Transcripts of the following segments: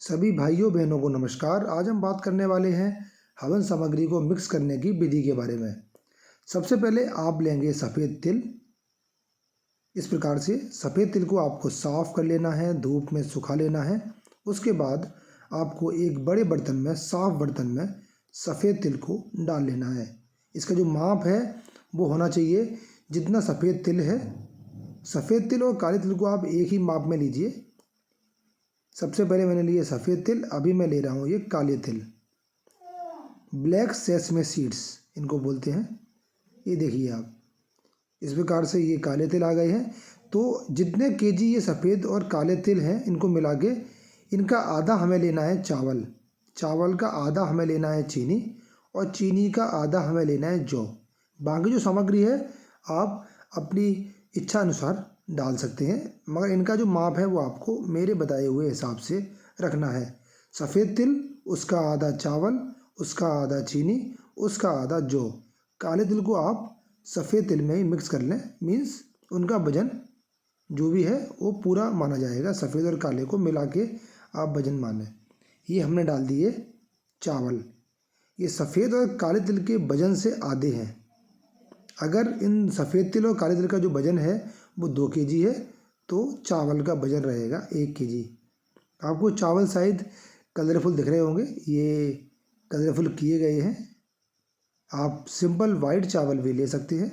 सभी भाइयों बहनों को नमस्कार। आज हम बात करने वाले हैं हवन सामग्री को मिक्स करने की विधि के बारे में। सबसे पहले आप लेंगे सफ़ेद तिल। इस प्रकार से सफ़ेद तिल को आपको साफ़ कर लेना है, धूप में सुखा लेना है। उसके बाद आपको एक बड़े बर्तन में, साफ़ बर्तन में सफ़ेद तिल को डाल लेना है। इसका जो माप है वो होना चाहिए जितना सफ़ेद तिल है। सफ़ेद तिल और काले तिल को आप एक ही माप में लीजिए। सबसे पहले मैंने लिए सफ़ेद तिल, अभी मैं ले रहा हूँ ये काले तिल। ब्लैक सेसमे सीड्स इनको बोलते हैं। ये देखिए आप, इस प्रकार से ये काले तिल आ गए हैं। तो जितने केजी ये सफ़ेद और काले तिल हैं, इनको मिला के इनका आधा हमें लेना है चावल, चावल का आधा हमें लेना है चीनी, और चीनी का आधा हमें लेना है जौ। बाकी जो सामग्री है आप अपनी इच्छा अनुसार डाल सकते हैं, मगर इनका जो माप है वो आपको मेरे बताए हुए हिसाब से रखना है। सफ़ेद तिल, उसका आधा चावल, उसका आधा चीनी, उसका आधा जौ। काले तिल को आप सफ़ेद तिल में ही मिक्स कर लें, मीन्स उनका वजन जो भी है वो पूरा माना जाएगा। सफ़ेद और काले को मिला के आप वजन मानें। ये हमने डाल दिए चावल। ये सफ़ेद और काले तिल के वजन से आधे हैं। अगर इन सफ़ेद तिल और काले तिल का जो वजन है वो 2 केजी है, तो चावल का वजन रहेगा 1 केजी। आपको चावल शायद कलरफुल दिख रहे होंगे, ये कलरफुल किए गए हैं। आप सिंपल वाइट चावल भी ले सकते हैं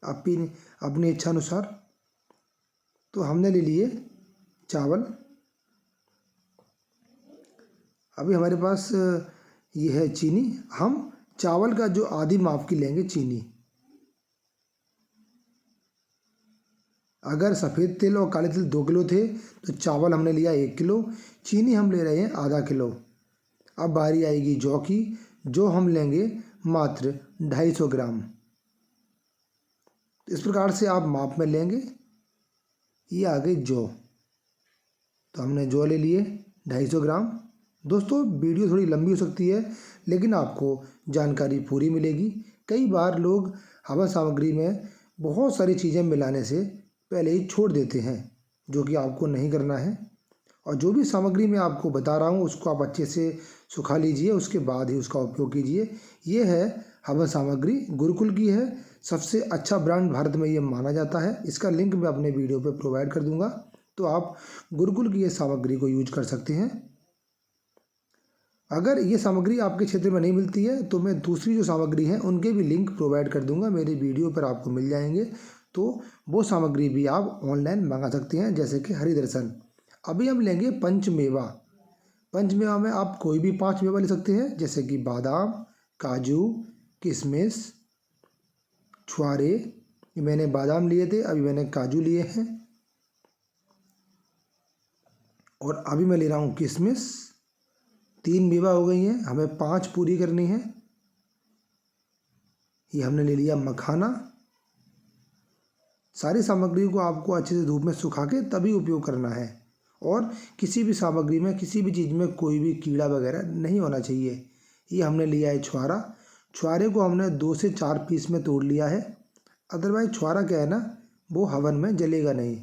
अपनी इच्छा अनुसार। तो हमने ले लिए चावल। अभी हमारे पास ये है चीनी। हम चावल का जो आधी माप की लेंगे चीनी। अगर सफ़ेद तिल और काले तिल 2 किलो थे तो चावल हमने लिया 1 किलो, चीनी हम ले रहे हैं आधा किलो। अब बारी आएगी जौ की। जो हम लेंगे मात्र 250 ग्राम। इस प्रकार से आप माप में लेंगे। ये आ गई जौ, तो हमने जौ ले लिए 250 ग्राम। दोस्तों, वीडियो थोड़ी लंबी हो सकती है, लेकिन आपको जानकारी पूरी मिलेगी। कई बार लोग हवन सामग्री में बहुत सारी चीज़ें मिलाने से पहले ही छोड़ देते हैं, जो कि आपको नहीं करना है। और जो भी सामग्री मैं आपको बता रहा हूँ उसको आप अच्छे से सुखा लीजिए, उसके बाद ही उसका उपयोग कीजिए। ये है हवन सामग्री, गुरुकुल की है। सबसे अच्छा ब्रांड भारत में ये माना जाता है। इसका लिंक मैं अपने वीडियो पे प्रोवाइड कर दूंगा, तो आप गुरुकुल की ये सामग्री को यूज कर सकते हैं। अगर ये सामग्री आपके क्षेत्र में नहीं मिलती है तो मैं दूसरी जो सामग्री है उनके भी लिंक प्रोवाइड कर दूंगा, मेरे वीडियो पर आपको मिल जाएंगे। तो वो सामग्री भी आप ऑनलाइन मंगा सकते हैं, जैसे कि हरि दर्शन। अभी हम लेंगे पंचमेवा। पंचमेवा में आप कोई भी 5 मेवा ले सकते हैं, जैसे कि बादाम, काजू, किशमिश, छुआरे। मैंने बादाम लिए थे, अभी मैंने काजू लिए हैं, और अभी मैं ले रहा हूँ किशमिश। 3 मेवा हो गई हैं, हमें 5 पूरी करनी है। ये हमने ले लिया मखाना। सारी सामग्री को आपको अच्छे से धूप में सुखा के तभी उपयोग करना है, और किसी भी सामग्री में, किसी भी चीज़ में कोई भी कीड़ा वगैरह नहीं होना चाहिए। ये हमने लिया है छुआरा। छुआरे को हमने 2 से 4 पीस में तोड़ लिया है। अदरवाइज छुआरा क्या है ना, वो हवन में जलेगा नहीं।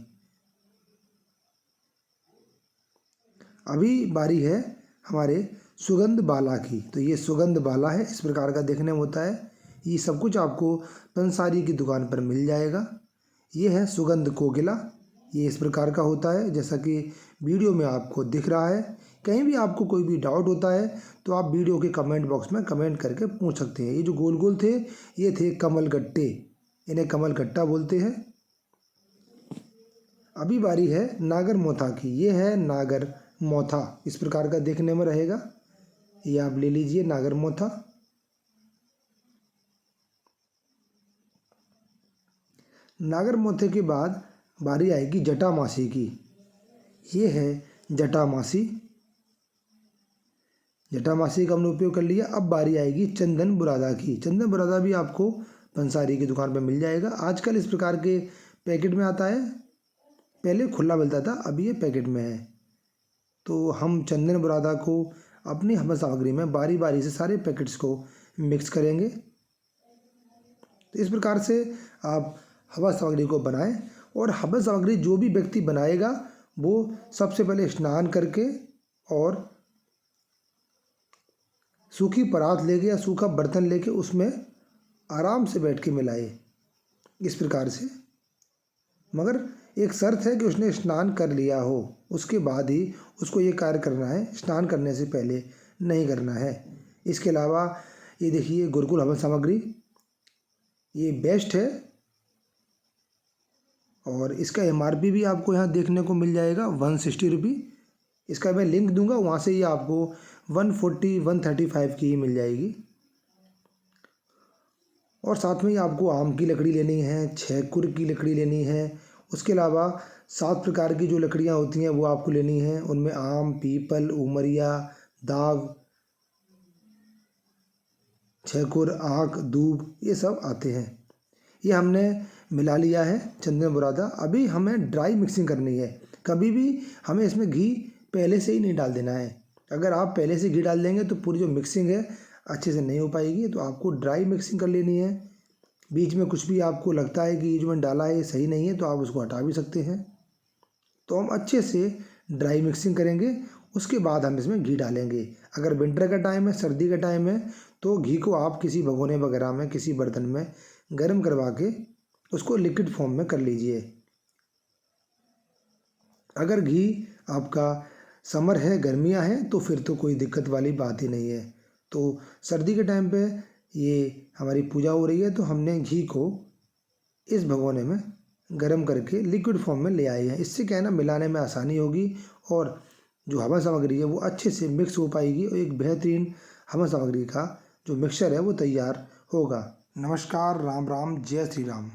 अभी बारी है हमारे सुगंध बाला की। तो ये सुगंध बाला है, इस प्रकार का देखने में होता है। ये सब कुछ आपको पंसारी की दुकान पर मिल जाएगा। ये है सुगंध कोकिला। ये इस प्रकार का होता है जैसा कि वीडियो में आपको दिख रहा है। कहीं भी आपको कोई भी डाउट होता है तो आप वीडियो के कमेंट बॉक्स में कमेंट करके पूछ सकते हैं। ये जो गोल गोल थे, ये थे कमल गट्टे, इन्हें कमल गट्टा बोलते हैं। अभी बारी है नागर मोथा की। ये है नागर मोथा, इस प्रकार का देखने में रहेगा। ये आप ले लीजिए नागर मोथा। नागर मोथे के बाद बारी आएगी जटामासी की। ये है जटामासी। जटामासी का हमने उपयोग कर लिया। अब बारी आएगी चंदन बुरादा की। चंदन बुरादा भी आपको पंसारी की दुकान पर मिल जाएगा। आजकल इस प्रकार के पैकेट में आता है, पहले खुला मिलता था, अभी ये पैकेट में है। तो हम चंदन बुरादा को अपनी हवन सामग्री में बारी बारी से सारे पैकेट्स को मिक्स करेंगे। तो इस प्रकार से आप हवन सामग्री को बनाएं। और हवन सामग्री जो भी व्यक्ति बनाएगा वो सबसे पहले स्नान करके और सूखी परात लेके या सूखा बर्तन लेके उसमें आराम से बैठ के मिलाए, इस प्रकार से। मगर एक शर्त है कि उसने स्नान कर लिया हो, उसके बाद ही उसको ये कार्य करना है, स्नान करने से पहले नहीं करना है। इसके अलावा ये देखिए गुरुकुल हवन सामग्री, ये बेस्ट है और इसका MRP भी आपको यहाँ देखने को मिल जाएगा 160 रुपये। इसका मैं लिंक दूंगा, वहाँ से ये आपको 140 135 की ही मिल जाएगी। और साथ में ही आपको आम की लकड़ी लेनी है, 6 कुर की लकड़ी लेनी है। उसके अलावा 7 प्रकार की जो लकड़ियाँ होती हैं वो आपको लेनी है। उनमें आम, पीपल, उमरिया, दाव, 6 कुर, आक, दूब, ये सब आते हैं। ये हमने मिला लिया है चंदन बुरादा। अभी हमें ड्राई मिक्सिंग करनी है। कभी भी हमें इसमें घी पहले से ही नहीं डाल देना है। अगर आप पहले से घी डाल देंगे तो पूरी जो मिक्सिंग है अच्छे से नहीं हो पाएगी। तो आपको ड्राई मिक्सिंग कर लेनी है। बीच में कुछ भी आपको लगता है कि ये जो मैंने डाला है ये सही नहीं है तो आप उसको हटा भी सकते हैं। तो हम अच्छे से ड्राई मिक्सिंग करेंगे, उसके बाद हम इसमें घी डालेंगे। अगर विंटर का टाइम है, सर्दी का टाइम है, तो घी को आप किसी भगोने वगैरह में, किसी बर्तन में गर्म करवा के उसको लिक्विड फॉर्म में कर लीजिए। अगर घी आपका समर है, गर्मियां हैं, तो फिर तो कोई दिक्कत वाली बात ही नहीं है। तो सर्दी के टाइम पे ये हमारी पूजा हो रही है तो हमने घी को इस भगोने में गर्म करके लिक्विड फॉर्म में ले आए हैं। इससे क्या है ना, मिलाने में आसानी होगी और जो हवन सामग्री है वो अच्छे से मिक्स हो पाएगी और एक बेहतरीन हवन सामग्री का जो मिक्सचर है वो तैयार होगा। नमस्कार, राम राम, जय श्री राम।